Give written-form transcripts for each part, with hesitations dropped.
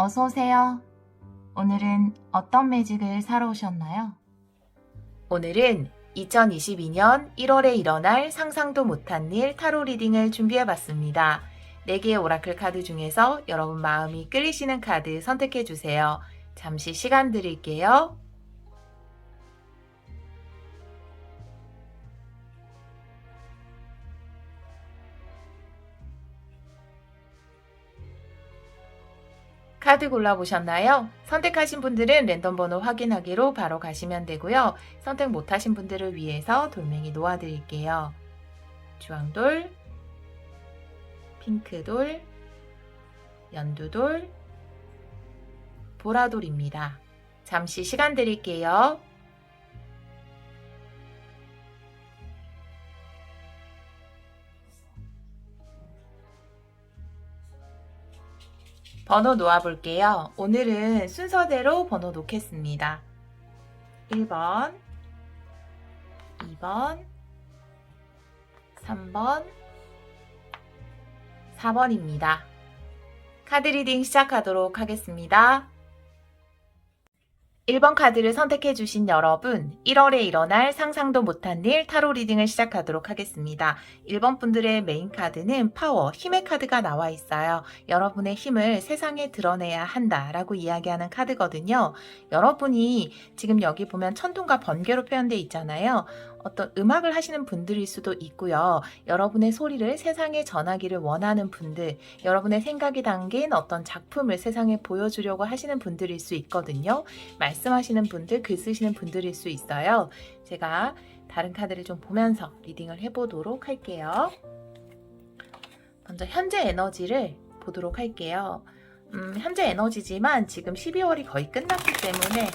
어서 오세요. 오늘은 어떤 매직을 사러 오셨나요? 오늘은 2022년 1월에 일어날 상상도 못한 일 타로 리딩을 준비해봤습니다. 4개의 오라클 카드 중에서 여러분 마음이 끌리시는 카드 선택해주세요. 잠시 시간 드릴게요. 카드 골라보셨나요? 선택하신 분들은 랜덤 번호 확인하기로 바로 가시면 되고요. 선택 못하신 분들을 위해서 돌멩이 놓아드릴게요. 주황돌, 핑크돌, 연두돌, 보라돌입니다. 잠시 시간 드릴게요. 번호 놓아볼게요. 오늘은 순서대로 번호 놓겠습니다. 1번, 2번, 3번, 4번입니다. 카드 리딩 시작하도록 하겠습니다. 1번 카드를 선택해주신 여러분, 1월에 일어날 상상도 못한 일 타로 리딩을 시작하도록 하겠습니다. 1번 분들의 메인 카드는 파워, 힘의 카드가 나와 있어요. 여러분의 힘을 세상에 드러내야 한다라고 이야기하는 카드거든요. 여러분이 지금 여기 보면 천둥과 번개로 표현되어 있잖아요. 어떤 음악을 하시는 분들일 수도 있고요. 여러분의 소리를 세상에 전하기를 원하는 분들, 여러분의 생각이 담긴 어떤 작품을 세상에 보여주려고 하시는 분들일 수 있거든요. 말씀하시는 분들, 글 쓰시는 분들일 수 있어요. 제가 다른 카드를 좀 보면서 리딩을 해보도록 할게요. 먼저 현재 에너지를 보도록 할게요. 현재 에너지지만 지금 12월이 거의 끝났기 때문에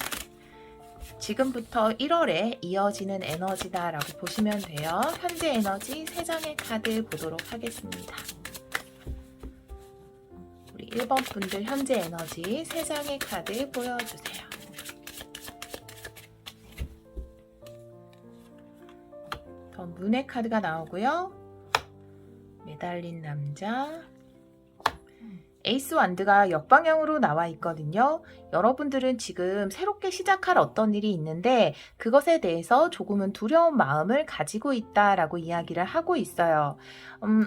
지금부터 1월에 이어지는 에너지다라고 보시면 돼요. 현재 에너지 3장의 카드 보도록 하겠습니다. 우리 1번 분들 현재 에너지 3장의 카드 보여주세요. 더 문의 카드가 나오고요. 매달린 남자, 에이스 완드가 역방향으로 나와 있거든요. 여러분들은 지금 새롭게 시작할 어떤 일이 있는데 그것에 대해서 조금은 두려운 마음을 가지고 있다라고 이야기를 하고 있어요.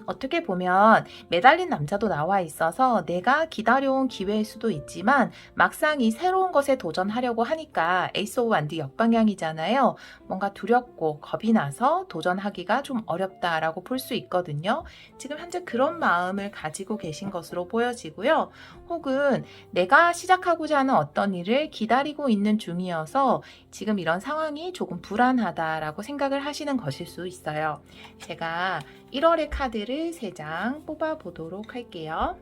어떻게 보면 매달린 남자도 나와 있어서 내가 기다려온 기회일 수도 있지만 막상 이 새로운 것에 도전하려고 하니까 에이스 오브 완드 역방향이잖아요. 뭔가 두렵고 겁이 나서 도전하기가 좀 어렵다라고 볼 수 있거든요. 지금 현재 그런 마음을 가지고 계신 것으로 보여지고요. 혹은 내가 시작하고자 하는 어떤 일을 기다리고 있는 중이어서 지금 이런 상황이 조금 불안하다라고 생각을 하시는 것일 수 있어요. 제가 1월의 카드를 3장 뽑아 보도록 할게요.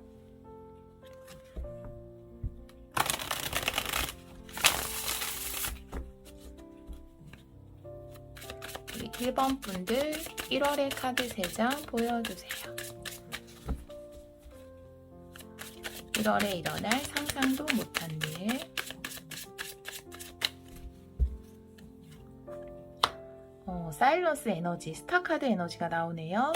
우리 1번 분들 1월의 카드 3장 보여주세요. 1월에 일어날 상상도 못한 일. 사일런스 에너지, 스타 카드 에너지가 나오네요.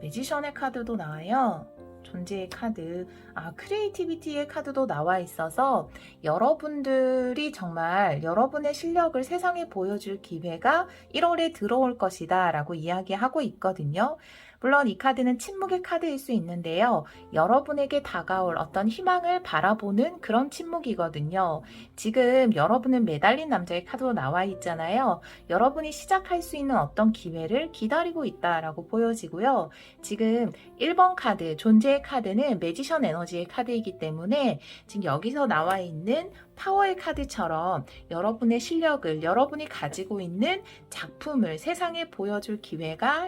매지션의 카드도 나와요. 존재의 카드, 크리에이티비티의 카드도 나와 있어서 여러분들이 정말 여러분의 실력을 세상에 보여줄 기회가 1월에 들어올 것이다 라고 이야기하고 있거든요. 물론 이 카드는 침묵의 카드일 수 있는데요. 여러분에게 다가올 어떤 희망을 바라보는 그런 침묵이거든요. 지금 여러분은 매달린 남자의 카드로 나와 있잖아요. 여러분이 시작할 수 있는 어떤 기회를 기다리고 있다라고 보여지고요. 지금 1번 카드, 존재의 카드는 매지션 에너지의 카드이기 때문에 지금 여기서 나와 있는 파워의 카드처럼 여러분의 실력을, 여러분이 가지고 있는 작품을 세상에 보여줄 기회가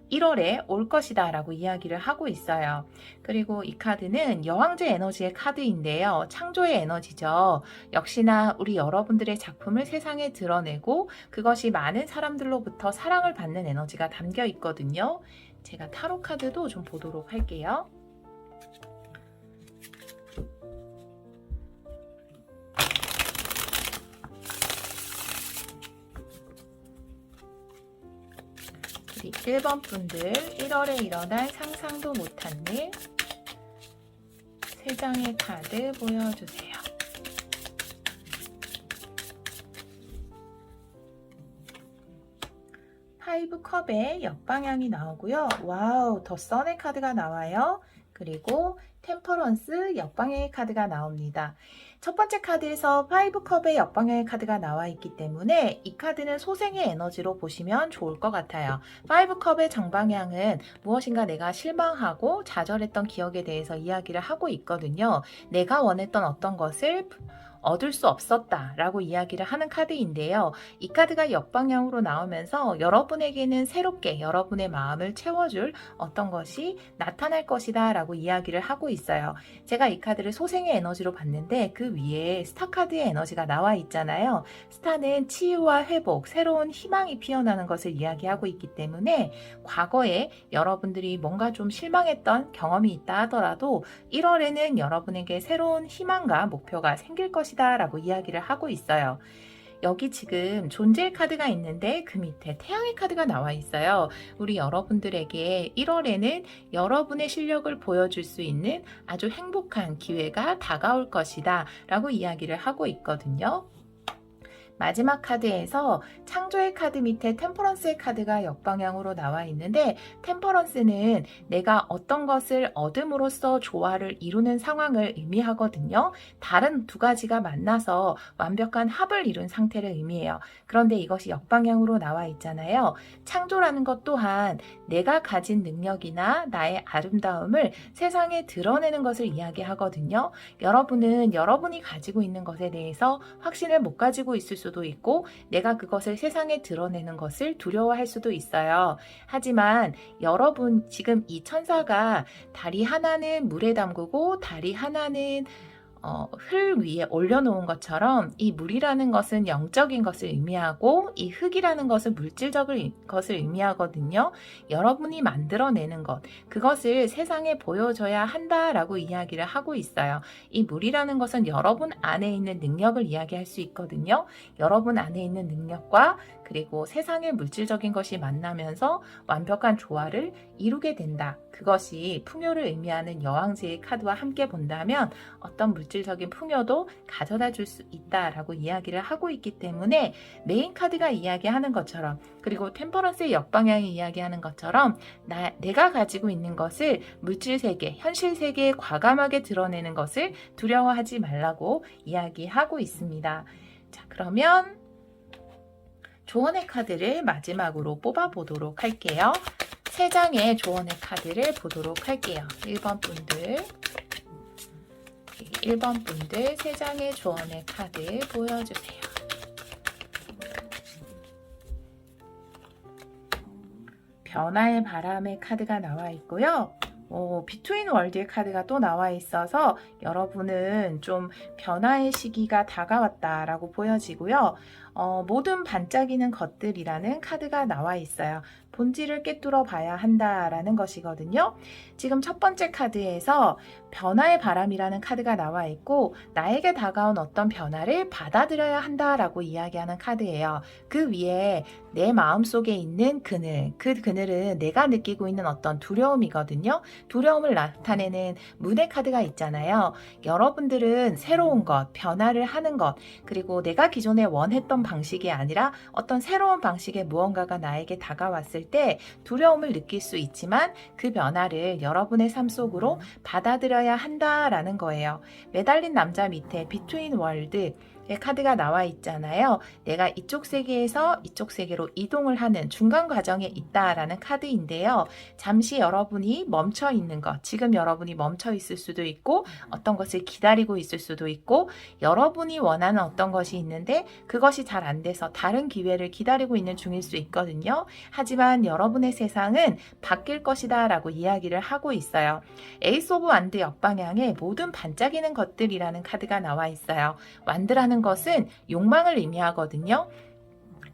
1월에 올 것이다 라고 이야기를 하고 있어요. 그리고 이 카드는 여왕제 에너지의 카드인데요. 창조의 에너지죠. 역시나 우리 여러분들의 작품을 세상에 드러내고 그것이 많은 사람들로부터 사랑을 받는 에너지가 담겨 있거든요. 제가 타로 카드도 좀 보도록 할게요. 우리 1번 분들 1월에 일어날 상상도 못한 일 3장의 카드 보여주세요. 파이브 컵의 역방향이 나오고요. 와우, 더 선의 카드가 나와요. 그리고 템퍼런스 역방향의 카드가 나옵니다. 첫 번째 카드에서 파이브 컵의 역방향의 카드가 나와 있기 때문에 이 카드는 소생의 에너지로 보시면 좋을 것 같아요. 파이브 컵의 정방향은 무엇인가 내가 실망하고 좌절했던 기억에 대해서 이야기를 하고 있거든요. 내가 원했던 어떤 것을 얻을 수 없었다 라고 이야기를 하는 카드인데요. 이 카드가 역방향으로 나오면서 여러분에게는 새롭게 여러분의 마음을 채워줄 어떤 것이 나타날 것이다 라고 이야기를 하고 있어요. 제가 이 카드를 소생의 에너지로 봤는데 그 위에 스타 카드의 에너지가 나와 있잖아요. 스타는 치유와 회복, 새로운 희망이 피어나는 것을 이야기하고 있기 때문에 과거에 여러분들이 뭔가 좀 실망했던 경험이 있다 하더라도 1월에는 여러분에게 새로운 희망과 목표가 생길 것이다 라고 이야기를 하고 있어요. 여기 지금 존재의 카드가 있는데 그 밑에 태양의 카드가 나와 있어요. 우리 여러분들에게 1월에는 여러분의 실력을 보여줄 수 있는 아주 행복한 기회가 다가올 것이다 라고 이야기를 하고 있거든요. 마지막 카드에서 창조의 카드 밑에 템퍼런스의 카드가 역방향으로 나와 있는데 템퍼런스는 내가 어떤 것을 얻음으로써 조화를 이루는 상황을 의미하거든요. 다른 두 가지가 만나서 완벽한 합을 이룬 상태를 의미해요. 그런데 이것이 역방향으로 나와 있잖아요. 창조라는 것 또한 내가 가진 능력이나 나의 아름다움을 세상에 드러내는 것을 이야기하거든요. 여러분은 여러분이 가지고 있는 것에 대해서 확신을 못 가지고 있을 수도 있고 내가 그것을 세상에 드러내는 것을 두려워할 수도 있어요. 하지만 여러분 지금 이 천사가 다리 하나는 물에 담그고 다리 하나는 흙 위에 올려놓은 것처럼 이 물이라는 것은 영적인 것을 의미하고 이 흙이라는 것은 물질적인 것을 의미하거든요. 여러분이 만들어내는 것, 그것을 세상에 보여줘야 한다라고 이야기를 하고 있어요. 이 물이라는 것은 여러분 안에 있는 능력을 이야기할 수 있거든요. 여러분 안에 있는 능력과 그리고 세상의 물질적인 것이 만나면서 완벽한 조화를 이루게 된다. 그것이 풍요를 의미하는 여왕제의 카드와 함께 본다면 어떤 물질적인 풍요도 가져다 줄 수 있다라고 이야기를 하고 있기 때문에 메인 카드가 이야기하는 것처럼 그리고 템퍼런스의 역방향이 이야기하는 것처럼 내가 가지고 있는 것을 물질 세계, 현실 세계에 과감하게 드러내는 것을 두려워하지 말라고 이야기하고 있습니다. 자, 그러면 조언의 카드를 마지막으로 뽑아보도록 할게요. 3장의 조언의 카드를 보도록 할게요. 1번 분들 3장의 조언의 카드 보여주세요. 변화의 바람의 카드가 나와 있고요. 비트윈 월드의 카드가 또 나와 있어서 여러분은 좀 변화의 시기가 다가왔다라고 보여지고요. 모든 반짝이는 것들이라는 카드가 나와 있어요. 본질을 꿰뚫어 봐야 한다라는 것이거든요. 지금 첫 번째 카드에서 변화의 바람이라는 카드가 나와 있고 나에게 다가온 어떤 변화를 받아들여야 한다라고 이야기하는 카드예요. 그 위에 내 마음속에 있는 그늘, 그 그늘은 내가 느끼고 있는 어떤 두려움이거든요. 두려움을 나타내는 문의 카드가 있잖아요. 여러분들은 새로운 것, 변화를 하는 것, 그리고 내가 기존에 원했던 방식이 아니라 어떤 새로운 방식의 무언가가 나에게 다가왔을 때 두려움을 느낄 수 있지만 그 변화를 여러분의 삶 속으로 받아들여야 한다라는 거예요. 매달린 남자 밑에 비트윈 월드 카드가 나와 있잖아요. 내가 이쪽 세계에서 이쪽 세계로 이동을 하는 중간 과정에 있다라는 카드인데요. 잠시 여러분이 멈춰 있는 것, 지금 여러분이 멈춰 있을 수도 있고 어떤 것을 기다리고 있을 수도 있고 여러분이 원하는 어떤 것이 있는데 그것이 잘 안 돼서 다른 기회를 기다리고 있는 중일 수 있거든요. 하지만 여러분의 세상은 바뀔 것이다 라고 이야기를 하고 있어요. 에이스 오브 완드 역방향에 모든 반짝이는 것들이라는 카드가 나와 있어요. 완드라는 것은 욕망을 의미하거든요.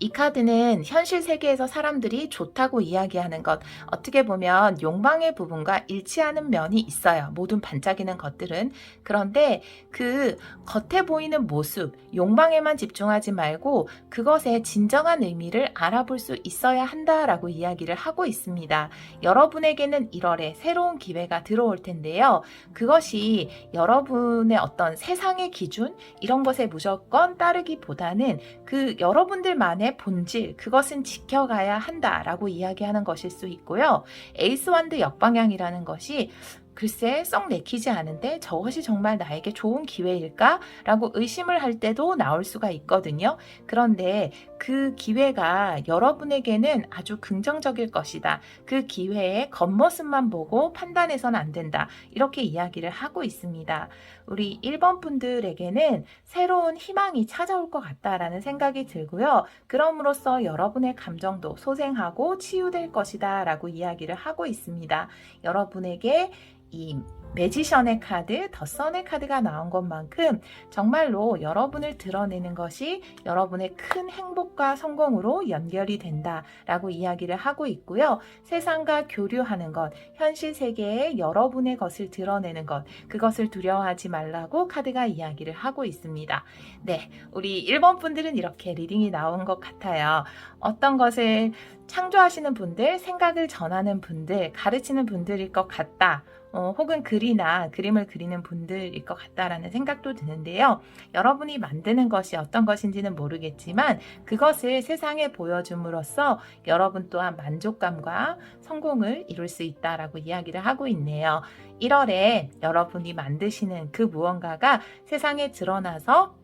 이 카드는 현실 세계에서 사람들이 좋다고 이야기하는 것, 어떻게 보면 욕망의 부분과 일치하는 면이 있어요. 모든 반짝이는 것들은. 그런데 그 겉에 보이는 모습, 욕망에만 집중하지 말고 그것의 진정한 의미를 알아볼 수 있어야 한다라고 이야기를 하고 있습니다. 여러분에게는 1월에 새로운 기회가 들어올 텐데요. 그것이 여러분의 어떤 세상의 기준, 이런 것에 무조건 따르기보다는 그 여러분들만의 본질, 그것은 지켜가야 한다라고 이야기하는 것일 수 있고요. 에이스 완드 역방향이라는 것이 글쎄 썩 내키지 않은데 저것이 정말 나에게 좋은 기회일까? 라고 의심을 할 때도 나올 수가 있거든요. 그런데 그 기회가 여러분에게는 아주 긍정적일 것이다. 그 기회의 겉모습만 보고 판단해서는 안 된다. 이렇게 이야기를 하고 있습니다. 우리 1번 분들에게는 새로운 희망이 찾아올 것 같다라는 생각이 들고요. 그럼으로써 여러분의 감정도 소생하고 치유될 것이다 라고 이야기를 하고 있습니다. 여러분에게 이 매지션의 카드, 더 선의 카드가 나온 것만큼 정말로 여러분을 드러내는 것이 여러분의 큰 행복과 성공으로 연결이 된다라고 이야기를 하고 있고요. 세상과 교류하는 것, 현실 세계에 여러분의 것을 드러내는 것, 그것을 두려워하지 말라고 카드가 이야기를 하고 있습니다. 네, 우리 1번 분들은 이렇게 리딩이 나온 것 같아요. 어떤 것을 창조하시는 분들, 생각을 전하는 분들, 가르치는 분들일 것 같다. 혹은 글이나 그림을 그리는 분들일 것 같다라는 생각도 드는데요. 여러분이 만드는 것이 어떤 것인지는 모르겠지만 그것을 세상에 보여줌으로써 여러분 또한 만족감과 성공을 이룰 수 있다라고 이야기를 하고 있네요. 1월에 여러분이 만드시는 그 무언가가 세상에 드러나서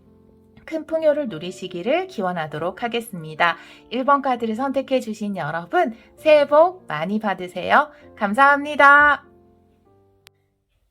큰 풍요를 누리시기를 기원하도록 하겠습니다. 1번 카드를 선택해 주신 여러분, 새해 복 많이 받으세요. 감사합니다.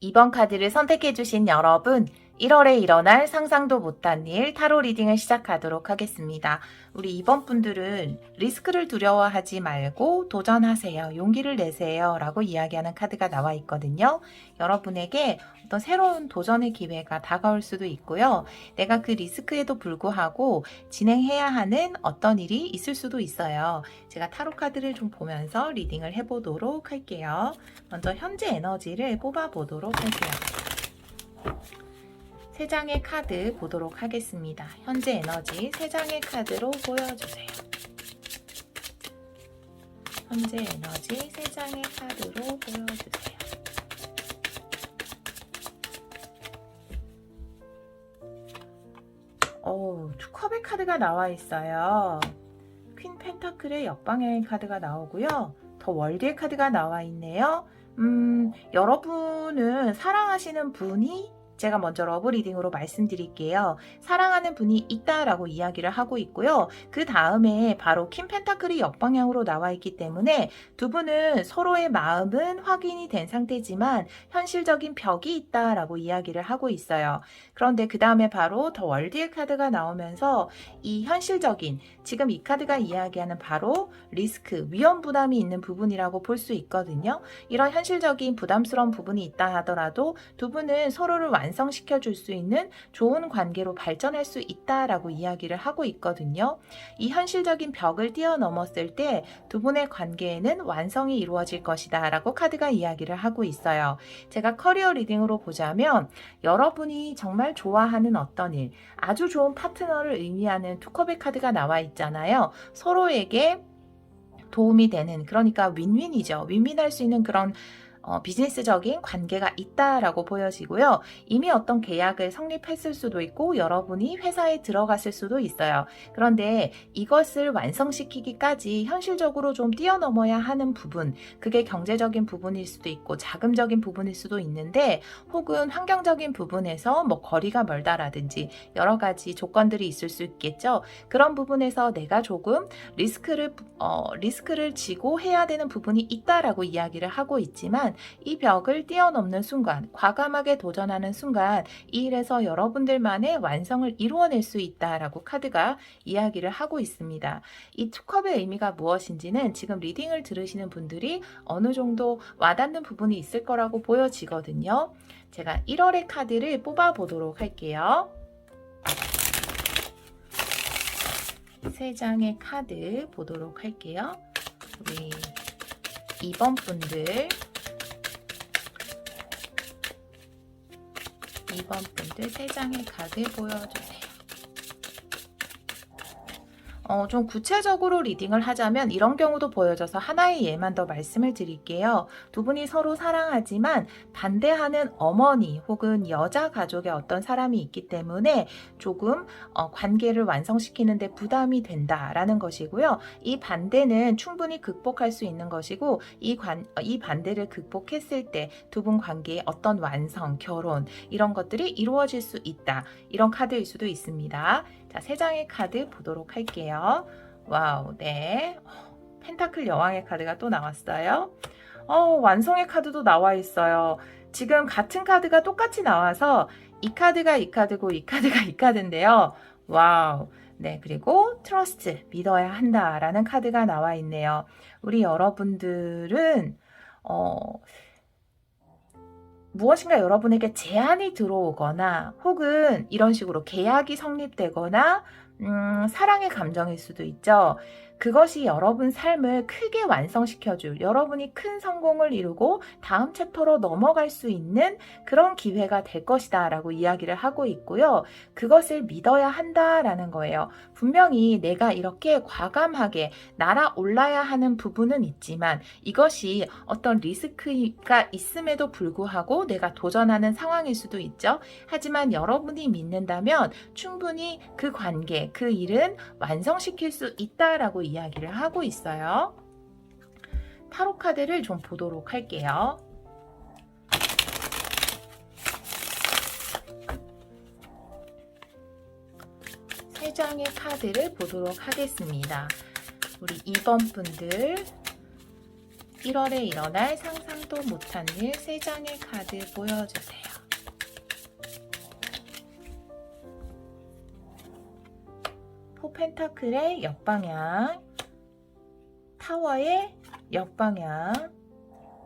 2번 카드를 선택해 주신 여러분, 1월에 일어날 상상도 못한 일 타로 리딩을 시작하도록 하겠습니다. 우리 2번 분들은 리스크를 두려워하지 말고 도전하세요. 용기를 내세요. 라고 이야기하는 카드가 나와 있거든요. 여러분에게 어떤 새로운 도전의 기회가 다가올 수도 있고요. 내가 그 리스크에도 불구하고 진행해야 하는 어떤 일이 있을 수도 있어요. 제가 타로 카드를 좀 보면서 리딩을 해보도록 할게요. 먼저 현재 에너지를 뽑아보도록 할게요. 3장의 카드 보도록 하겠습니다. 현재 에너지 3장의 카드로 보여주세요. 현재 에너지 3장의 카드로 보여주세요. 두 컵의 카드가 나와 있어요. 퀸 펜타클의 역방향의 카드가 나오고요. 더 월드의 카드가 나와 있네요. 여러분은 사랑하시는 분이, 제가 먼저 러브 리딩으로 말씀드릴게요. 사랑하는 분이 있다라고 이야기를 하고 있고요. 그 다음에 바로 퀸 펜타클이 역방향으로 나와 있기 때문에 두 분은 서로의 마음은 확인이 된 상태지만 현실적인 벽이 있다라고 이야기를 하고 있어요. 그런데 그 다음에 바로 더 월드의 카드가 나오면서 이 현실적인, 지금 이 카드가 이야기하는 바로 리스크, 위험 부담이 있는 부분이라고 볼 수 있거든요. 이런 현실적인 부담스러운 부분이 있다 하더라도 두 분은 서로를 완성시켜 줄 수 있는 좋은 관계로 발전할 수 있다라고 이야기를 하고 있거든요. 이 현실적인 벽을 뛰어넘었을 때 두 분의 관계에는 완성이 이루어질 것이다 라고 카드가 이야기를 하고 있어요. 제가 커리어 리딩으로 보자면 여러분이 정말 좋아하는 어떤 일, 아주 좋은 파트너를 의미하는 투컵의 카드가 나와 있잖아요. 서로에게 도움이 되는, 그러니까 윈윈이죠. 윈윈할 수 있는 그런 비즈니스적인 관계가 있다라고 보여지고요. 이미 어떤 계약을 성립했을 수도 있고 여러분이 회사에 들어갔을 수도 있어요. 그런데 이것을 완성시키기까지 현실적으로 좀 뛰어넘어야 하는 부분, 그게 경제적인 부분일 수도 있고 자금적인 부분일 수도 있는데, 혹은 환경적인 부분에서 뭐 거리가 멀다라든지 여러 가지 조건들이 있을 수 있겠죠. 그런 부분에서 내가 조금 리스크를 지고 해야 되는 부분이 있다라고 이야기를 하고 있지만, 이 벽을 뛰어넘는 순간, 과감하게 도전하는 순간 이 일에서 여러분들만의 완성을 이루어낼 수 있다라고 카드가 이야기를 하고 있습니다. 이 투컵의 의미가 무엇인지는 지금 리딩을 들으시는 분들이 어느 정도 와닿는 부분이 있을 거라고 보여지거든요. 제가 1월의 카드를 뽑아보도록 할게요. 세 장의 카드 보도록 할게요. 우리 2번 분들 2번 세 장의 카드 보여주세요. 좀 구체적으로 리딩을 하자면 이런 경우도 보여져서 하나의 예만 더 말씀을 드릴게요. 두 분이 서로 사랑하지만 반대하는 어머니 혹은 여자 가족의 어떤 사람이 있기 때문에 조금 관계를 완성시키는데 부담이 된다라는 것이고요. 이 반대는 충분히 극복할 수 있는 것이고 이 반대를 극복했을 때 두 분 관계의 어떤 완성, 결혼 이런 것들이 이루어질 수 있다. 이런 카드일 수도 있습니다. 자, 세 장의 카드 보도록 할게요. 와우, 네. 펜타클 여왕의 카드가 또 나왔어요. 완성의 카드도 나와 있어요. 지금 같은 카드가 똑같이 나와서 이 카드가 이 카드고 이 카드가 이 카드인데요. 와우. 네, 그리고 트러스트, 믿어야 한다라는 카드가 나와 있네요. 우리 여러분들은 무엇인가 여러분에게 제안이 들어오거나 혹은 이런 식으로 계약이 성립되거나 사랑의 감정일 수도 있죠. 그것이 여러분 삶을 크게 완성시켜줄, 여러분이 큰 성공을 이루고 다음 챕터로 넘어갈 수 있는 그런 기회가 될 것이다 라고 이야기를 하고 있고요. 그것을 믿어야 한다라는 거예요. 분명히 내가 이렇게 과감하게 날아올라야 하는 부분은 있지만 이것이 어떤 리스크가 있음에도 불구하고 내가 도전하는 상황일 수도 있죠. 하지만 여러분이 믿는다면 충분히 그 관계, 그 일은 완성시킬 수 있다라고 이야기를 하고 있어요. 타로 카드를 좀 보도록 할게요. 세 장의 카드를 보도록 하겠습니다. 우리 2번 분들 1월에 일어날 상상도 못한 일 세 장의 카드 보여주세요. 펜타클의 역방향, 타워의 역방향,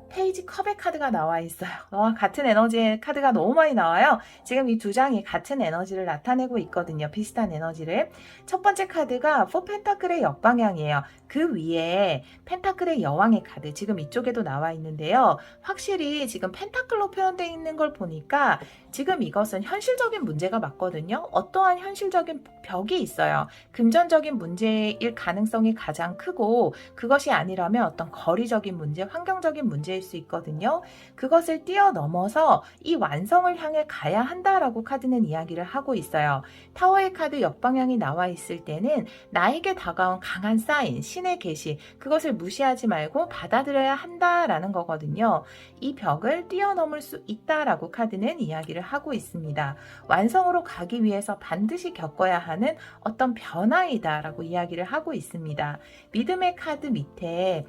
페이지 컵의 카드가 나와 있어요. 같은 에너지의 카드가 너무 많이 나와요. 지금 이 두 장이 같은 에너지를 나타내고 있거든요. 비슷한 에너지를. 첫 번째 카드가 4 펜타클의 역방향이에요. 그 위에 펜타클의 여왕의 카드, 지금 이쪽에도 나와 있는데요. 확실히 지금 펜타클로 표현되어 있는 걸 보니까 지금 이것은 현실적인 문제가 맞거든요. 어떠한 현실적인 벽이 있어요. 금전적인 문제일 가능성이 가장 크고 그것이 아니라면 어떤 거리적인 문제, 환경적인 문제일 수 있거든요. 그것을 뛰어넘어서 이 완성을 향해 가야 한다라고 카드는 이야기를 하고 있어요. 타워의 카드 역방향이 나와 있을 때는 나에게 다가온 강한 사인, 신의 계시, 그것을 무시하지 말고 받아들여야 한다라는 거거든요. 이 벽을 뛰어넘을 수 있다라고 카드는 이야기를 하고 있습니다. 완성으로 가기 위해서 반드시 겪어야 하는 어떤 변화이다라고 이야기를 하고 있습니다. 믿음의 카드 밑에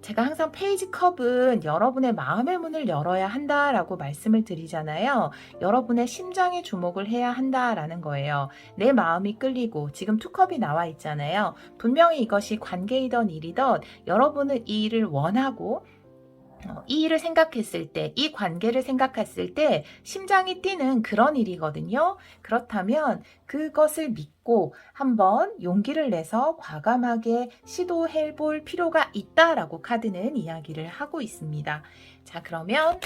제가 항상 페이지 컵은 여러분의 마음의 문을 열어야 한다라고 말씀을 드리잖아요. 여러분의 심장에 주목을 해야 한다라는 거예요. 내 마음이 끌리고 지금 투컵이 나와 있잖아요. 분명히 이것이 관계이던 일이던 여러분은 이 일을 원하고 이 일을 생각했을 때, 이 관계를 생각했을 때 심장이 뛰는 그런 일이거든요. 그렇다면 그것을 믿고 한번 용기를 내서 과감하게 시도해 볼 필요가 있다라고 카드는 이야기를 하고 있습니다. 자, 그러면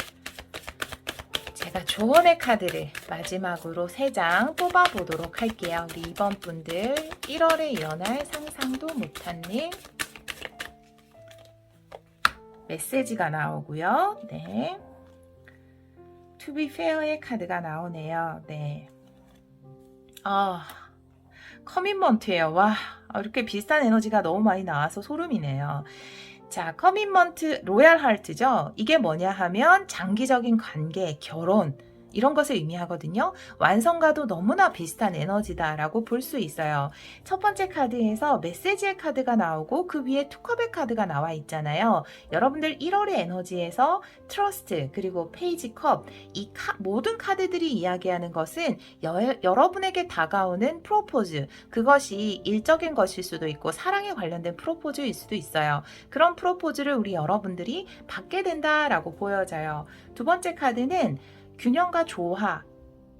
제가 조언의 카드를 마지막으로 3장 뽑아보도록 할게요. 우리 2번 분들 1월에 일어날 상상도 못한 일 메시지가 나오고요. 네. To be fair의 카드가 나오네요. 네. 커밋먼트예요. 와, 이렇게 비슷한 에너지가 너무 많이 나와서 소름이네요. 자, 커밋먼트 로얄 하트죠. 이게 뭐냐 하면 장기적인 관계, 결혼 이런 것을 의미하거든요. 완성과도 너무나 비슷한 에너지다라고 볼 수 있어요. 첫 번째 카드에서 메시지의 카드가 나오고 그 위에 투컵의 카드가 나와 있잖아요. 여러분들 1월의 에너지에서 트러스트 그리고 페이지 컵 이 모든 카드들이 이야기하는 것은 여러분에게 다가오는 프로포즈, 그것이 일적인 것일 수도 있고 사랑에 관련된 프로포즈일 수도 있어요. 그런 프로포즈를 우리 여러분들이 받게 된다라고 보여져요. 두 번째 카드는 균형과 조화,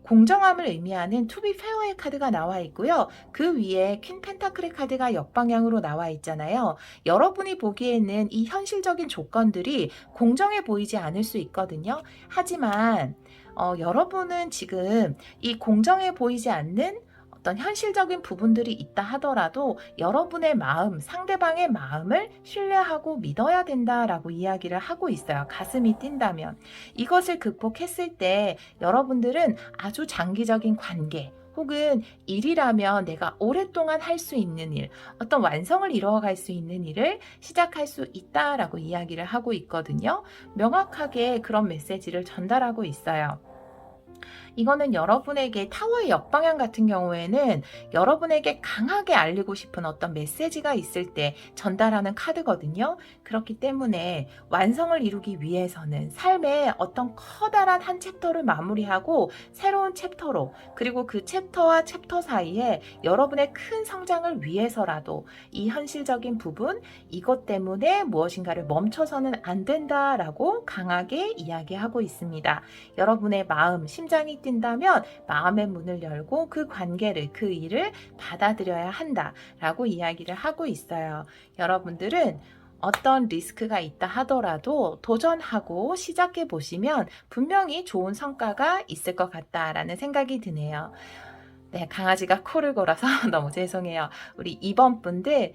공정함을 의미하는 To be fair의 카드가 나와 있고요. 그 위에 퀸 펜타클의 카드가 역방향으로 나와 있잖아요. 여러분이 보기에는 이 현실적인 조건들이 공정해 보이지 않을 수 있거든요. 하지만 여러분은 지금 이 공정해 보이지 않는 어떤 현실적인 부분들이 있다 하더라도 여러분의 마음, 상대방의 마음을 신뢰하고 믿어야 된다라고 이야기를 하고 있어요. 가슴이 뛴다면. 이것을 극복했을 때 여러분들은 아주 장기적인 관계, 혹은 일이라면 내가 오랫동안 할 수 있는 일, 어떤 완성을 이루어갈 수 있는 일을 시작할 수 있다라고 이야기를 하고 있거든요. 명확하게 그런 메시지를 전달하고 있어요. 이거는 여러분에게 타워의 역방향 같은 경우에는 여러분에게 강하게 알리고 싶은 어떤 메시지가 있을 때 전달하는 카드거든요. 그렇기 때문에 완성을 이루기 위해서는 삶의 어떤 커다란 한 챕터를 마무리하고 새로운 챕터로, 그리고 그 챕터와 챕터 사이에 여러분의 큰 성장을 위해서라도 이 현실적인 부분, 이것 때문에 무엇인가를 멈춰서는 안 된다라고 강하게 이야기하고 있습니다. 여러분의 마음, 심장이 뛴다면 마음의 문을 열고 그 관계를, 그 일을 받아들여야 한다라고 이야기를 하고 있어요. 여러분들은 어떤 리스크가 있다 하더라도 도전하고 시작해 보시면 분명히 좋은 성과가 있을 것 같다라는 생각이 드네요. 네, 강아지가 코를 골아서 너무 죄송해요. 우리 2번 분들,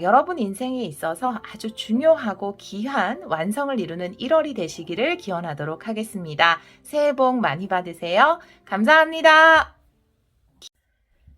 여러분 인생에 있어서 아주 중요하고 귀한 완성을 이루는 1월이 되시기를 기원하도록 하겠습니다. 새해 복 많이 받으세요. 감사합니다.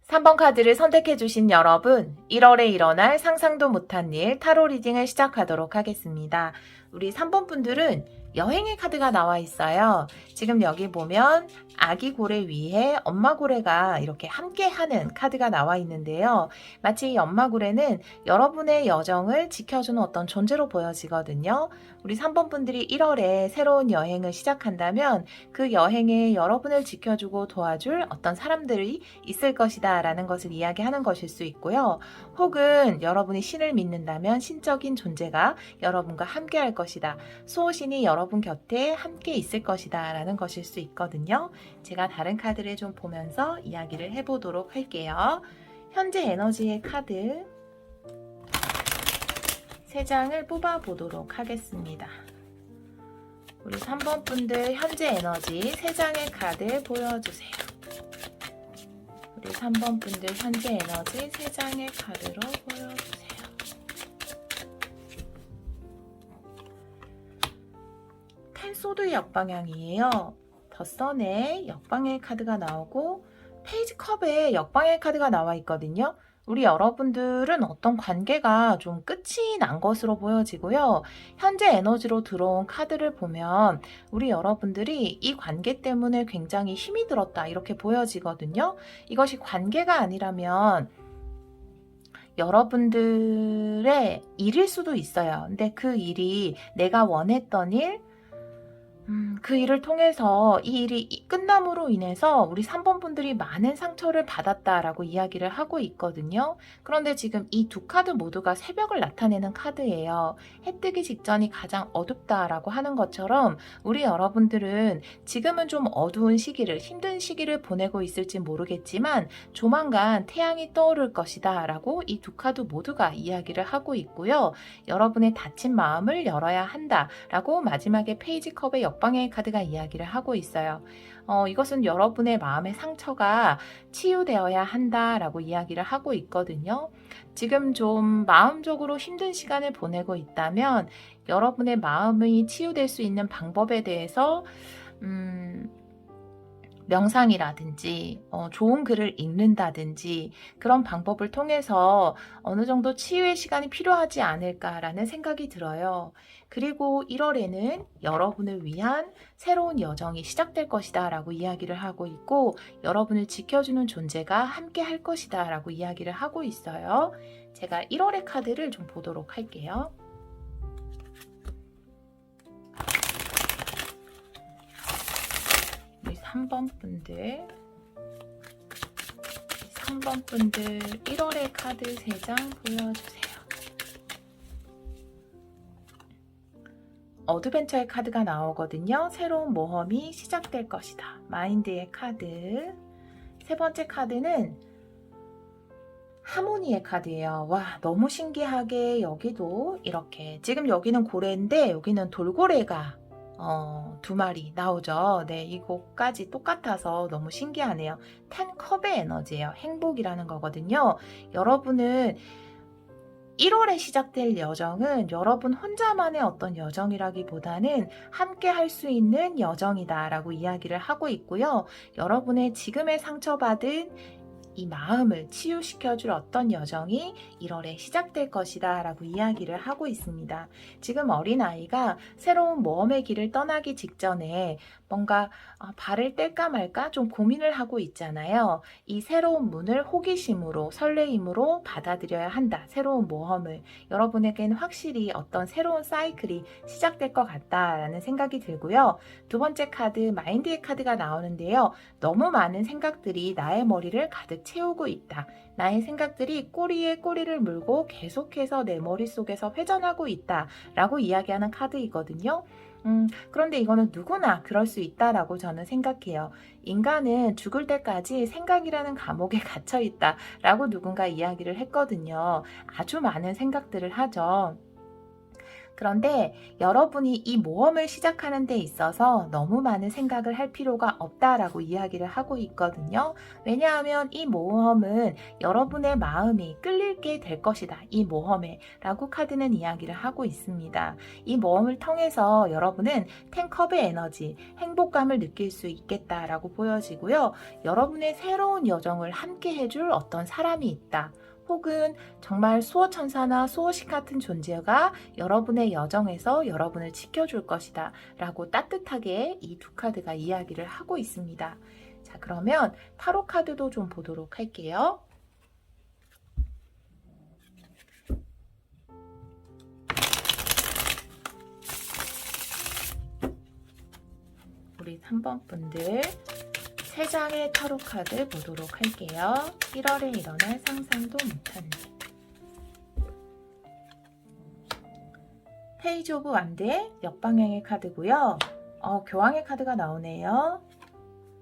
3번 카드를 선택해주신 여러분, 1월에 일어날 상상도 못한 일 타로 리딩을 시작하도록 하겠습니다. 우리 3번 분들은 여행의 카드가 나와 있어요. 지금 여기 보면 아기 고래 위에 엄마 고래가 이렇게 함께하는 카드가 나와 있는데요. 마치 이 엄마 고래는 여러분의 여정을 지켜주는 어떤 존재로 보여지거든요. 우리 3번 분들이 1월에 새로운 여행을 시작한다면 그 여행에 여러분을 지켜주고 도와줄 어떤 사람들이 있을 것이다 라는 것을 이야기하는 것일 수 있고요. 혹은 여러분이 신을 믿는다면 신적인 존재가 여러분과 함께 할 것이다. 수호신이 여러분 곁에 함께 있을 것이다 라는 것일 수 있거든요. 제가 다른 카드를 좀 보면서 이야기를 해보도록 할게요. 현재 에너지의 카드 3장을 뽑아보도록 하겠습니다. 우리 3번 분들 현재 에너지 3장의 카드 보여주세요. 우리 3번 분들 현재 에너지 3장의 카드로 보여주세요. 텐소드 역방향이에요. 더 선의 역방향 카드가 나오고 페이지 컵에 역방향 카드가 나와 있거든요. 우리 여러분들은 어떤 관계가 좀 끝이 난 것으로 보여지고요. 현재 에너지로 들어온 카드를 보면 우리 여러분들이 이 관계 때문에 굉장히 힘이 들었다 이렇게 보여지거든요. 이것이 관계가 아니라면 여러분들의 일일 수도 있어요. 근데 그 일이 내가 원했던 일, 그 일을 통해서 이 일이 끝남으로 인해서 우리 3번 분들이 많은 상처를 받았다라고 이야기를 하고 있거든요. 그런데 지금 이 두 카드 모두가 새벽을 나타내는 카드예요. 해 뜨기 직전이 가장 어둡다라고 하는 것처럼 우리 여러분들은 지금은 좀 어두운 시기를, 힘든 시기를 보내고 있을지 모르겠지만 조만간 태양이 떠오를 것이다 라고 이 두 카드 모두가 이야기를 하고 있고요. 여러분의 다친 마음을 열어야 한다 라고 마지막에 페이지 컵의 역방향의 카드가 이야기를 하고 있어요. 이것은 여러분의 마음의 상처가 치유되어야 한다라고 이야기를 하고 있거든요. 지금 좀 마음적으로 힘든 시간을 보내고 있다면 여러분의 마음이 치유될 수 있는 방법에 대해서 명상이라든지 좋은 글을 읽는다든지 그런 방법을 통해서 어느 정도 치유의 시간이 필요하지 않을까라는 생각이 들어요. 그리고 1월에는 여러분을 위한 새로운 여정이 시작될 것이다 라고 이야기를 하고 있고 여러분을 지켜주는 존재가 함께 할 것이다 라고 이야기를 하고 있어요. 제가 1월의 카드를 좀 보도록 할게요. 우리 3번 분들 1월의 카드 3장 보여주세요. 어드벤처의 카드가 나오거든요. 새로운 모험이 시작될 것이다. 마인드의 카드. 세 번째 카드는 하모니의 카드예요. 와, 너무 신기하게 여기도 이렇게 지금 여기는 고래인데 여기는 돌고래가 두 마리 나오죠. 네, 이거까지 똑같아서 너무 신기하네요. 10컵의 에너지예요. 행복이라는 거거든요. 여러분은 1월에 시작될 여정은 여러분 혼자만의 어떤 여정이라기보다는 함께 할 수 있는 여정이다라고 이야기를 하고 있고요. 여러분의 지금의 상처받은 이 마음을 치유시켜줄 어떤 여정이 1월에 시작될 것이다 라고 이야기를 하고 있습니다. 지금 어린아이가 새로운 모험의 길을 떠나기 직전에 뭔가 발을 뗄까 말까 좀 고민을 하고 있잖아요. 이 새로운 문을 호기심으로 설레임으로 받아들여야 한다. 새로운 모험을. 여러분에게는 확실히 어떤 새로운 사이클이 시작될 것 같다라는 생각이 들고요. 두 번째 카드 마인드의 카드가 나오는데요. 너무 많은 생각들이 나의 머리를 가득 채우고 있다. 나의 생각들이 꼬리에 꼬리를 물고 계속해서 내 머릿속에서 회전하고 있다 라고 이야기하는 카드이거든요. 그런데 이거는 누구나 그럴 수 있다라고 저는 생각해요. 인간은 죽을 때까지 생각이라는 감옥에 갇혀 있다라고 누군가 이야기를 했거든요. 아주 많은 생각들을 하죠. 그런데 여러분이 이 모험을 시작하는 데 있어서 너무 많은 생각을 할 필요가 없다라고 이야기를 하고 있거든요. 왜냐하면 이 모험은 여러분의 마음이 끌리게 될 것이다. 이 모험에 라고 카드는 이야기를 하고 있습니다. 이 모험을 통해서 여러분은 10컵의 에너지, 행복감을 느낄 수 있겠다라고 보여지고요. 여러분의 새로운 여정을 함께 해줄 어떤 사람이 있다. 혹은 정말 수호천사나 수호신 같은 존재가 여러분의 여정에서 여러분을 지켜줄 것이다 라고 따뜻하게 이 두 카드가 이야기를 하고 있습니다. 자, 그러면 타로 카드도 좀 보도록 할게요. 우리 3번 분들 3장의 타로 카드 보도록 할게요. 1월에 일어날 상상도 못한 일. 페이지 오브 완드의 역방향의 카드고요. 교황의 카드가 나오네요.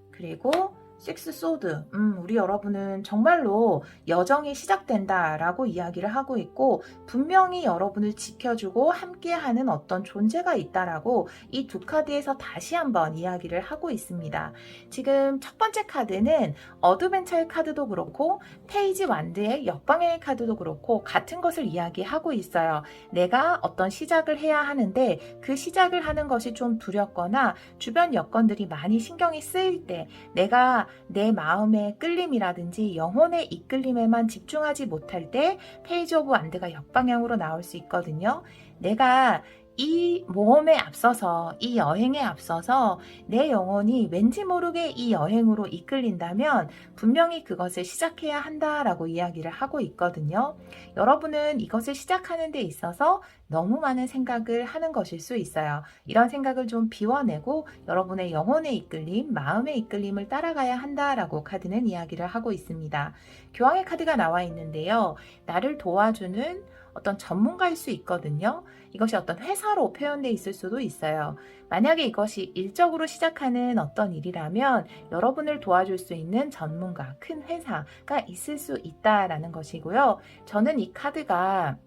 그리고 식스 소드. 우리 여러분은 정말로 여정이 시작된다라고 이야기를 하고 있고 분명히 여러분을 지켜주고 함께하는 어떤 존재가 있다라고 이 두 카드에서 다시 한번 이야기를 하고 있습니다. 지금 첫 번째 카드는 어드벤처의 카드도 그렇고 페이지 완드의 역방향의 카드도 그렇고 같은 것을 이야기하고 있어요. 내가 어떤 시작을 해야 하는데 그 시작을 하는 것이 좀 두렵거나 주변 여건들이 많이 신경이 쓰일 때 내가 내 마음의 끌림이라든지 영혼의 이끌림에만 집중하지 못할 때 페이지 오브 완드가 역방향으로 나올 수 있거든요. 내가 이 모험에 앞서서 이 여행에 앞서서 내 영혼이 왠지 모르게 이 여행으로 이끌린다면 분명히 그것을 시작해야 한다라고 이야기를 하고 있거든요. 여러분은 이것을 시작하는 데 있어서 너무 많은 생각을 하는 것일 수 있어요. 이런 생각을 좀 비워내고 여러분의 영혼의 이끌림, 마음의 이끌림을 따라가야 한다라고 카드는 이야기를 하고 있습니다. 교황의 카드가 나와 있는데요. 나를 도와주는 어떤 전문가일 수 있거든요. 이것이 어떤 회사로 표현되어 있을 수도 있어요. 만약에 이것이 일적으로 시작하는 어떤 일이라면 여러분을 도와줄 수 있는 전문가, 큰 회사가 있을 수 있다라는 것이고요. 저는 이 카드가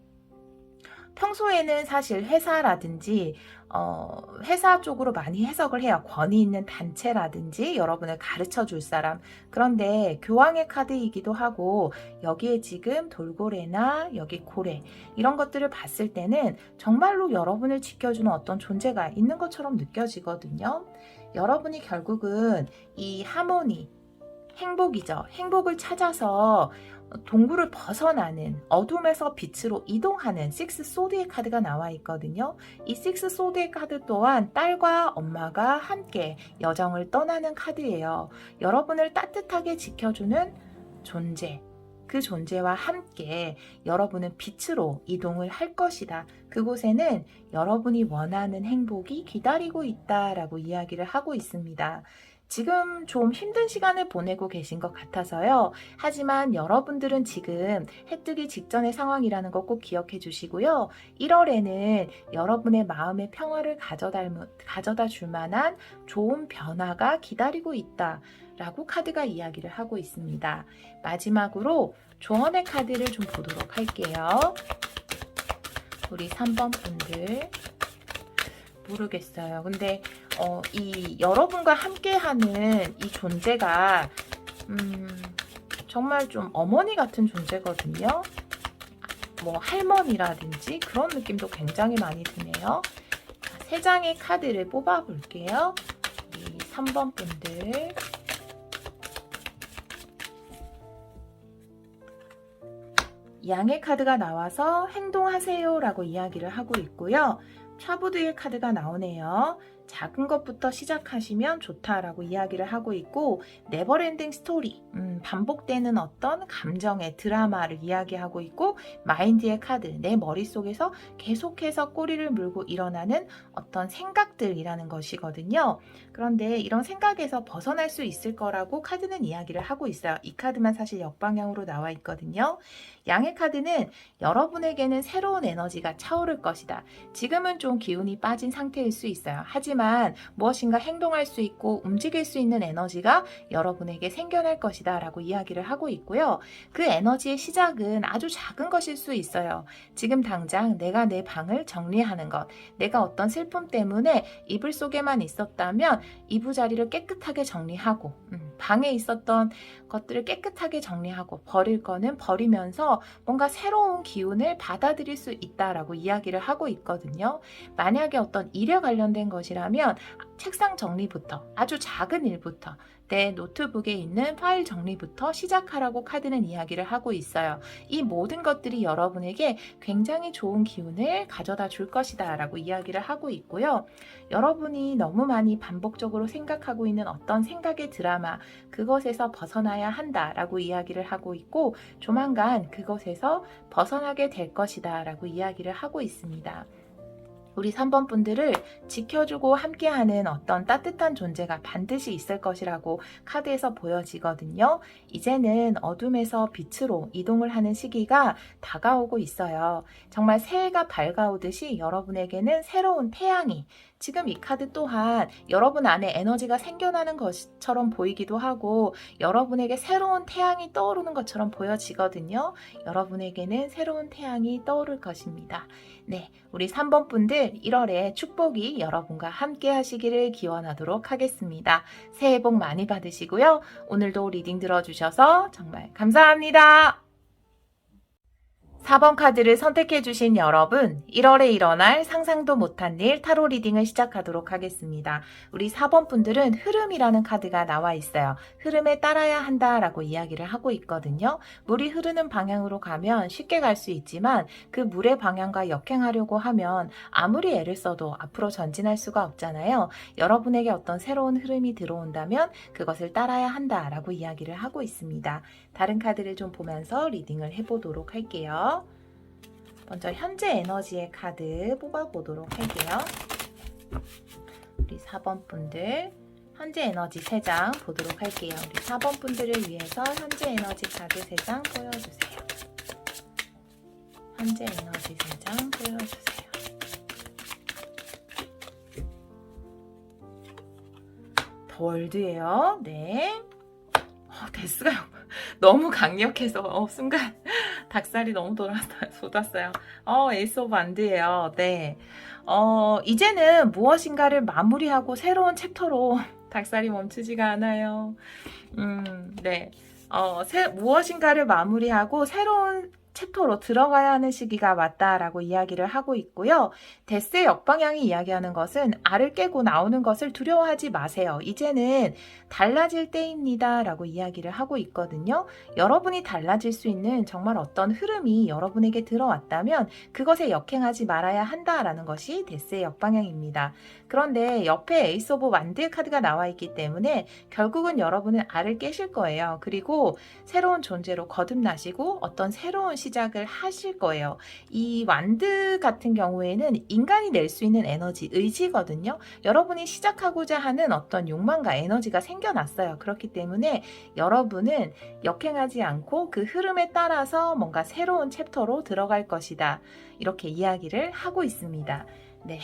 평소에는 사실 회사라든지 회사 쪽으로 많이 해석을 해요. 권위 있는 단체라든지 여러분을 가르쳐 줄 사람. 그런데 교황의 카드이기도 하고 여기에 지금 돌고래나 여기 고래 이런 것들을 봤을 때는 정말로 여러분을 지켜주는 어떤 존재가 있는 것처럼 느껴지거든요. 여러분이 결국은 이 하모니, 행복이죠. 행복을 찾아서 동굴을 벗어나는 어둠에서 빛으로 이동하는 식스 소드의 카드가 나와 있거든요. 이 식스 소드의 카드 또한 딸과 엄마가 함께 여정을 떠나는 카드예요. 여러분을 따뜻하게 지켜주는 존재, 그 존재와 함께 여러분은 빛으로 이동을 할 것이다. 그곳에는 여러분이 원하는 행복이 기다리고 있다라고 이야기를 하고 있습니다. 지금 좀 힘든 시간을 보내고 계신 것 같아서요. 하지만 여러분들은 지금 해 뜨기 직전의 상황이라는 거 꼭 기억해 주시고요. 1월에는 여러분의 마음의 평화를 가져다 줄 만한 좋은 변화가 기다리고 있다 라고 카드가 이야기를 하고 있습니다. 마지막으로 조언의 카드를 좀 보도록 할게요. 우리 3번 분들 모르겠어요. 근데 이 여러분과 함께하는 이 존재가 정말 좀 어머니 같은 존재거든요. 뭐 할머니라든지 그런 느낌도 굉장히 많이 드네요. 자, 3장의 카드를 뽑아 볼게요. 우리 3번 분들 양의 카드가 나와서 행동하세요 라고 이야기를 하고 있고요. 차부두의 카드가 나오네요. 작은 것부터 시작하시면 좋다라고 이야기를 하고 있고 네버엔딩 스토리, 반복되는 어떤 감정의 드라마를 이야기하고 있고 마인드의 카드, 내 머릿속에서 계속해서 꼬리를 물고 일어나는 어떤 생각들이라는 것이거든요. 그런데 이런 생각에서 벗어날 수 있을 거라고 카드는 이야기를 하고 있어요. 이 카드만 사실 역방향으로 나와 있거든요. 양의 카드는 여러분에게는 새로운 에너지가 차오를 것이다. 지금은 좀 기운이 빠진 상태일 수 있어요. 하지만 무엇인가 행동할 수 있고 움직일 수 있는 에너지가 여러분에게 생겨날 것이다 라고 이야기를 하고 있고요. 그 에너지의 시작은 아주 작은 것일 수 있어요. 지금 당장 내가 내 방을 정리하는 것, 내가 어떤 슬픔 때문에 이불 속에만 있었다면 이부자리를 깨끗하게 정리하고 방에 있었던 것들을 깨끗하게 정리하고 버릴 거는 버리면서 뭔가 새로운 기운을 받아들일 수 있다라고 이야기를 하고 있거든요. 만약에 어떤 일에 관련된 것이라면 책상 정리부터, 아주 작은 일부터, 내 노트북에 있는 파일 정리부터 시작하라고 카드는 이야기를 하고 있어요. 이 모든 것들이 여러분에게 굉장히 좋은 기운을 가져다 줄 것이다 라고 이야기를 하고 있고요. 여러분이 너무 많이 반복적으로 생각하고 있는 어떤 생각의 드라마, 그것에서 벗어나야 한다 라고 이야기를 하고 있고 조만간 그것에서 벗어나게 될 것이다 라고 이야기를 하고 있습니다. 우리 3번 분들을 지켜주고 함께하는 어떤 따뜻한 존재가 반드시 있을 것이라고 카드에서 보여지거든요. 이제는 어둠에서 빛으로 이동을 하는 시기가 다가오고 있어요. 정말 새해가 밝아오듯이 여러분에게는 새로운 태양이, 지금 이 카드 또한 여러분 안에 에너지가 생겨나는 것처럼 보이기도 하고 여러분에게 새로운 태양이 떠오르는 것처럼 보여지거든요. 여러분에게는 새로운 태양이 떠오를 것입니다. 네, 우리 3번 분들 1월에 축복이 여러분과 함께 하시기를 기원하도록 하겠습니다. 새해 복 많이 받으시고요. 오늘도 리딩 들어주셔서 정말 감사합니다. 4번 카드를 선택해주신 여러분, 1월에 일어날 상상도 못한 일 타로 리딩을 시작하도록 하겠습니다. 우리 4번 분들은 흐름이라는 카드가 나와 있어요. 흐름에 따라야 한다라고 이야기를 하고 있거든요. 물이 흐르는 방향으로 가면 쉽게 갈 수 있지만 그 물의 방향과 역행하려고 하면 아무리 애를 써도 앞으로 전진할 수가 없잖아요. 여러분에게 어떤 새로운 흐름이 들어온다면 그것을 따라야 한다라고 이야기를 하고 있습니다. 다른 카드를 좀 보면서 리딩을 해보도록 할게요. 먼저 현재 에너지의 카드 뽑아보도록 할게요. 우리 4번 분들 현재 에너지 3장 보도록 할게요. 우리 4번 분들을 위해서 현재 에너지 카드 3장 보여주세요. 현재 에너지 3장 보여주세요. 더 월드예요. 네. 데스가 너무 강력해서 순간 닭살이 너무 돋았어요. 에이스 오브 완드예요. 네. 이제는 무엇인가를 마무리하고 새로운 챕터로 닭살이 멈추지가 않아요. 네. 무엇인가를 마무리하고 새로운 챕터로 들어가야 하는 시기가 맞다라고 이야기를 하고 있고요. 데스의 역방향이 이야기하는 것은 알을 깨고 나오는 것을 두려워하지 마세요. 이제는 달라질 때입니다 라고 이야기를 하고 있거든요. 여러분이 달라질 수 있는 정말 어떤 흐름이 여러분에게 들어왔다면 그것에 역행하지 말아야 한다라는 것이 데스의 역방향입니다. 그런데 옆에 에이스 오브 완드의 카드가 나와 있기 때문에 결국은 여러분은 알을 깨실 거예요. 그리고 새로운 존재로 거듭나시고 어떤 새로운 시작을 하실 거예요. 이 완드 같은 경우에는 인간이 낼 수 있는 에너지, 의지거든요. 여러분이 시작하고자 하는 어떤 욕망과 에너지가 생겨났어요. 그렇기 때문에 여러분은 역행하지 않고 그 흐름에 따라서 뭔가 새로운 챕터로 들어갈 것이다. 이렇게 이야기를 하고 있습니다. 네.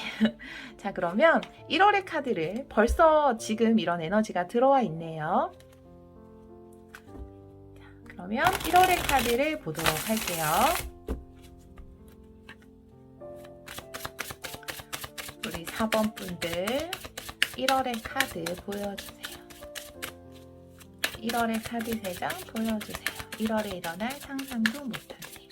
자, 그러면 1월의 카드를 벌써 지금 이런 에너지가 들어와 있네요. 자, 그러면 1월의 카드를 보도록 할게요. 우리 4번 분들 1월의 카드 보여주세요. 1월의 카드 3장 보여주세요. 1월에 일어날 상상도 못한 일.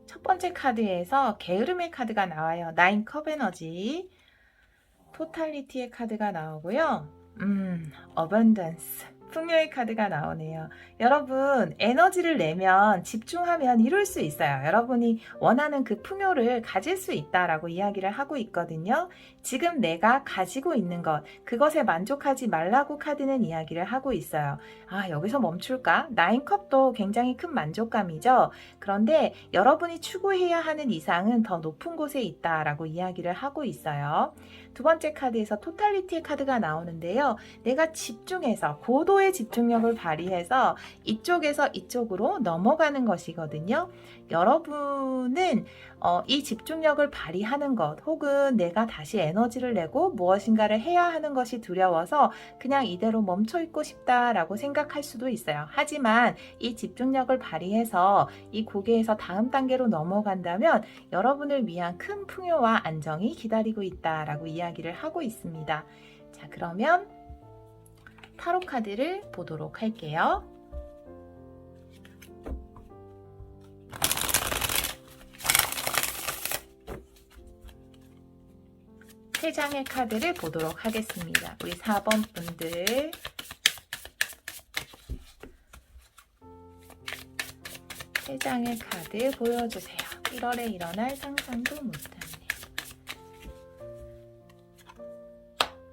첫 번째 카드에서 게으름의 카드가 나와요. 9컵 에너지, 토탈리티의 카드가 나오고요. 어번던스, 풍요의 카드가 나오네요. 여러분, 에너지를 내면 집중하면 이룰 수 있어요. 여러분이 원하는 그 풍요를 가질 수 있다라고 이야기를 하고 있거든요. 지금 내가 가지고 있는 것, 그것에 만족하지 말라고 카드는 이야기를 하고 있어요. 아, 여기서 멈출까? 9컵도 굉장히 큰 만족감이죠. 그런데 여러분이 추구해야 하는 이상은 더 높은 곳에 있다라고 이야기를 하고 있어요. 두 번째 카드에서 토탈리티의 카드가 나오는데요. 내가 집중해서 고도의 집중력을 발휘해서 이쪽에서 이쪽으로 넘어가는 것이거든요. 여러분은 이 집중력을 발휘하는 것 혹은 내가 다시 에너지를 내고 무엇인가를 해야 하는 것이 두려워서 그냥 이대로 멈춰 있고 싶다라고 생각할 수도 있어요. 하지만 이 집중력을 발휘해서 이 고개에서 다음 단계로 넘어간다면 여러분을 위한 큰 풍요와 안정이 기다리고 있다라고 이야기를 하고 있습니다. 자, 그러면 타로 카드를 보도록 할게요. 세 장의 카드를 보도록 하겠습니다. 우리 4번 분들 세 장의 카드 보여주세요. 1월에 일어날 상상도 못한 일.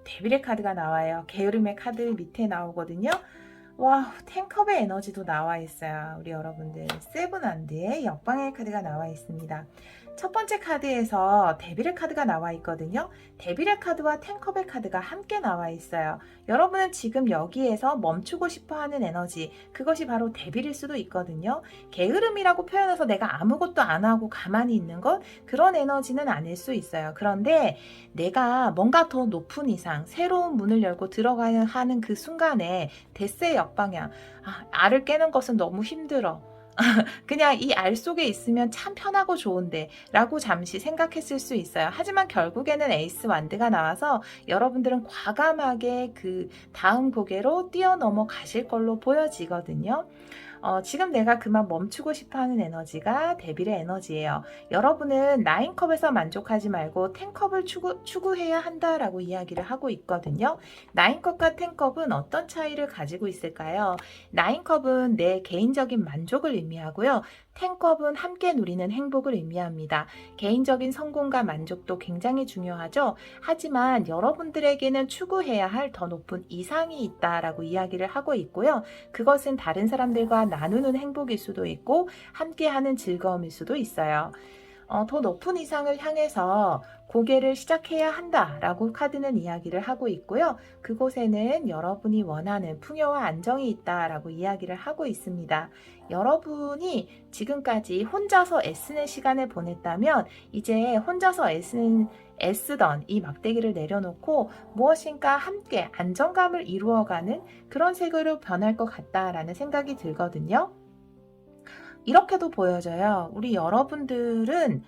데빌의 카드가 나와요. 게으름의 카드 밑에 나오거든요. 와, 10컵의 에너지도 나와 있어요. 우리 여러분들 세븐안드의 역방의 카드가 나와 있습니다. 첫 번째 카드에서 데빌의 카드가 나와 있거든요. 데빌의 카드와 10컵의 카드가 함께 나와 있어요. 여러분은 지금 여기에서 멈추고 싶어하는 에너지, 그것이 바로 데빌일 수도 있거든요. 게으름이라고 표현해서 내가 아무것도 안 하고 가만히 있는 것, 그런 에너지는 아닐 수 있어요. 그런데 내가 뭔가 더 높은 이상, 새로운 문을 열고 들어가야 하는 그 순간에 데스의 역방향, 알을 깨는 것은 너무 힘들어. 그냥 이 알 속에 있으면 참 편하고 좋은데 라고 잠시 생각했을 수 있어요. 하지만 결국에는 에이스 완드가 나와서 여러분들은 과감하게 그 다음 고개로 뛰어넘어 가실 걸로 보여지거든요. 지금 내가 그만 멈추고 싶어하는 에너지가 데빌의 에너지예요. 여러분은 9컵에서 만족하지 말고 10컵을 추구해야 한다라고 이야기를 하고 있거든요. 9컵과 10컵은 어떤 차이를 가지고 있을까요? 9컵은 내 개인적인 만족을 의미하고요. 10컵은 함께 누리는 행복을 의미합니다. 개인적인 성공과 만족도 굉장히 중요하죠. 하지만 여러분들에게는 추구해야 할 더 높은 이상이 있다라고 이야기를 하고 있고요. 그것은 다른 사람들과 나누는 행복일 수도 있고 함께하는 즐거움일 수도 있어요. 더 높은 이상을 향해서 고개를 시작해야 한다라고 카드는 이야기를 하고 있고요. 그곳에는 여러분이 원하는 풍요와 안정이 있다라고 이야기를 하고 있습니다. 여러분이 지금까지 혼자서 애쓰는 시간을 보냈다면 이제 혼자서 애쓰던 이 막대기를 내려놓고 무엇인가 함께 안정감을 이루어가는 그런 세계로 변할 것 같다라는 생각이 들거든요. 이렇게도 보여져요. 우리 여러분들은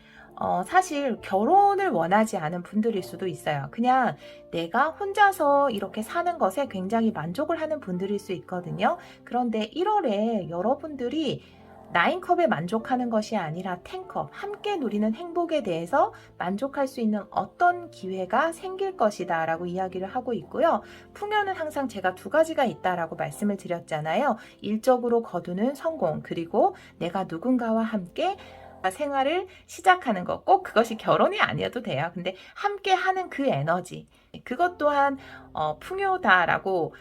사실 결혼을 원하지 않은 분들일 수도 있어요. 그냥 내가 혼자서 이렇게 사는 것에 굉장히 만족을 하는 분들일 수 있거든요. 그런데 1월에 여러분들이 9컵에 만족하는 것이 아니라 10컵, 함께 누리는 행복에 대해서 만족할 수 있는 어떤 기회가 생길 것이다 라고 이야기를 하고 있고요. 풍요는 항상 제가 두 가지가 있다라고 말씀을 드렸잖아요. 일적으로 거두는 성공, 그리고 내가 누군가와 함께 생활을 시작하는 것, 꼭 그것이 결혼이 아니어도 돼요. 근데 함께 하는 그 에너지, 그것 또한 풍요다라고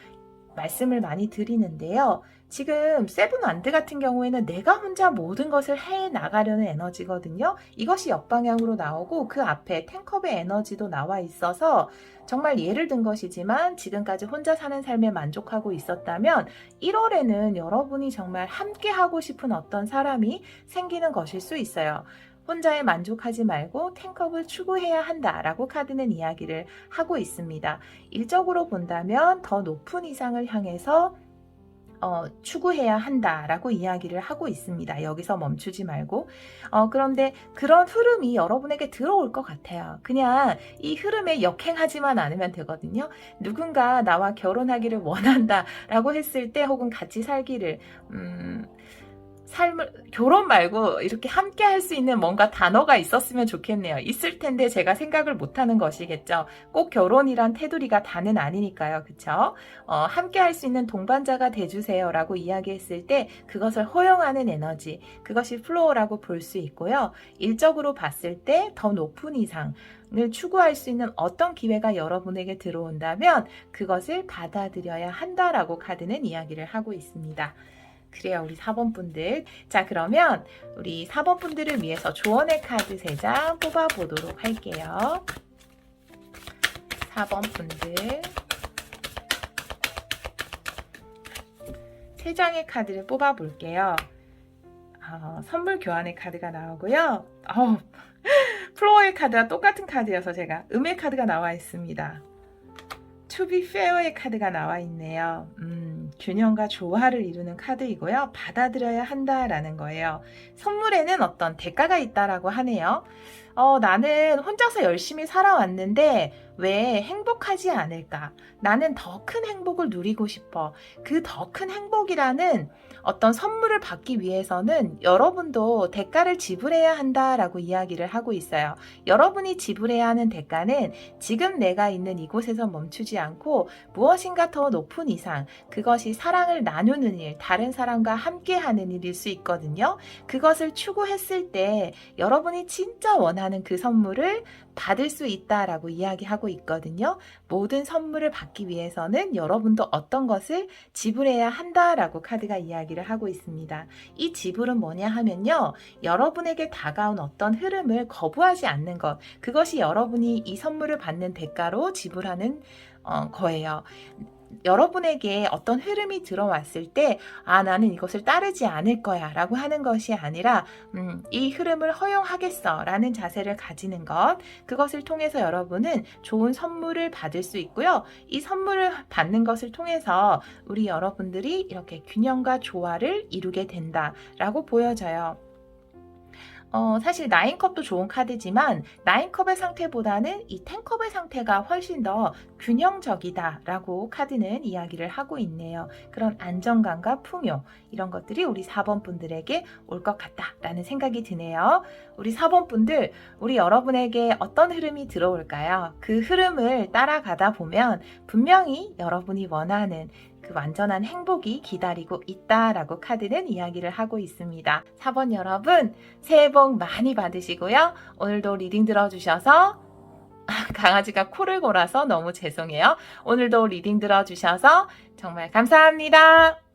말씀을 많이 드리는데요. 지금 세븐완드 같은 경우에는 내가 혼자 모든 것을 해 나가려는 에너지거든요. 이것이 역방향으로 나오고 그 앞에 10컵의 에너지도 나와 있어서 정말 예를 든 것이지만 지금까지 혼자 사는 삶에 만족하고 있었다면 1월에는 여러분이 정말 함께 하고 싶은 어떤 사람이 생기는 것일 수 있어요. 혼자에 만족하지 말고 10컵을 추구해야 한다라고 카드는 이야기를 하고 있습니다. 일적으로 본다면 더 높은 이상을 향해서 추구해야 한다라고 이야기를 하고 있습니다. 여기서 멈추지 말고. 그런데 그런 흐름이 여러분에게 들어올 것 같아요. 그냥 이 흐름에 역행하지만 않으면 되거든요. 누군가 나와 결혼하기를 원한다라고 했을 때 혹은 같이 살기를 결혼 말고 이렇게 함께 할 수 있는 뭔가 단어가 있었으면 좋겠네요. 있을 텐데 제가 생각을 못하는 것이겠죠. 꼭 결혼이란 테두리가 다는 아니니까요. 그쵸? 함께 할 수 있는 동반자가 돼주세요 라고 이야기했을 때 그것을 허용하는 에너지, 그것이 플로어라고 볼 수 있고요. 일적으로 봤을 때 더 높은 이상을 추구할 수 있는 어떤 기회가 여러분에게 들어온다면 그것을 받아들여야 한다라고 카드는 이야기를 하고 있습니다. 그래요, 우리 4번 분들. 자, 그러면 우리 4번 분들을 위해서 조언의 카드 3장 뽑아보도록 할게요. 4번 분들. 3장의 카드를 뽑아볼게요. 선물 교환의 카드가 나오고요. 플로어의 카드와 똑같은 카드여서 제가 음의 카드가 나와 있습니다. To be fair의 카드가 나와 있네요. 균형과 조화를 이루는 카드이고요. 받아들여야 한다라는 거예요. 선물에는 어떤 대가가 있다라고 하네요. 나는 혼자서 열심히 살아왔는데 왜 행복하지 않을까? 나는 더 큰 행복을 누리고 싶어. 그 더 큰 행복이라는 어떤 선물을 받기 위해서는 여러분도 대가를 지불해야 한다라고 이야기를 하고 있어요. 여러분이 지불해야 하는 대가는 지금 내가 있는 이곳에서 멈추지 않고 무엇인가 더 높은 이상, 그것이 사랑을 나누는 일, 다른 사람과 함께하는 일일 수 있거든요. 그것을 추구했을 때 여러분이 진짜 원하는 그 선물을 받을 수 있다라고 이야기하고 있거든요. 모든 선물을 받기 위해서는 여러분도 어떤 것을 지불해야 한다라고 카드가 이야기를 하고 있습니다. 이 지불은 뭐냐 하면요. 여러분에게 다가온 어떤 흐름을 거부하지 않는 것, 그것이 여러분이 이 선물을 받는 대가로 지불하는 거예요. 여러분에게 어떤 흐름이 들어왔을 때 나는 이것을 따르지 않을 거야 라고 하는 것이 아니라 이 흐름을 허용하겠어 라는 자세를 가지는 것, 그것을 통해서 여러분은 좋은 선물을 받을 수 있고요. 이 선물을 받는 것을 통해서 우리 여러분들이 이렇게 균형과 조화를 이루게 된다라고 보여져요. 사실 9컵도 좋은 카드지만 9컵의 상태보다는 이 10컵의 상태가 훨씬 더 균형적이다 라고 카드는 이야기를 하고 있네요. 그런 안정감과 풍요, 이런 것들이 우리 4번 분들에게 올 것 같다 라는 생각이 드네요. 우리 4번 분들, 우리 여러분에게 어떤 흐름이 들어올까요? 그 흐름을 따라가다 보면 분명히 여러분이 원하는 그 완전한 행복이 기다리고 있다라고 카드는 이야기를 하고 있습니다. 4번 여러분, 새해 복 많이 받으시고요. 오늘도 리딩 들어주셔서 강아지가 코를 골아서 너무 죄송해요. 오늘도 리딩 들어주셔서 정말 감사합니다.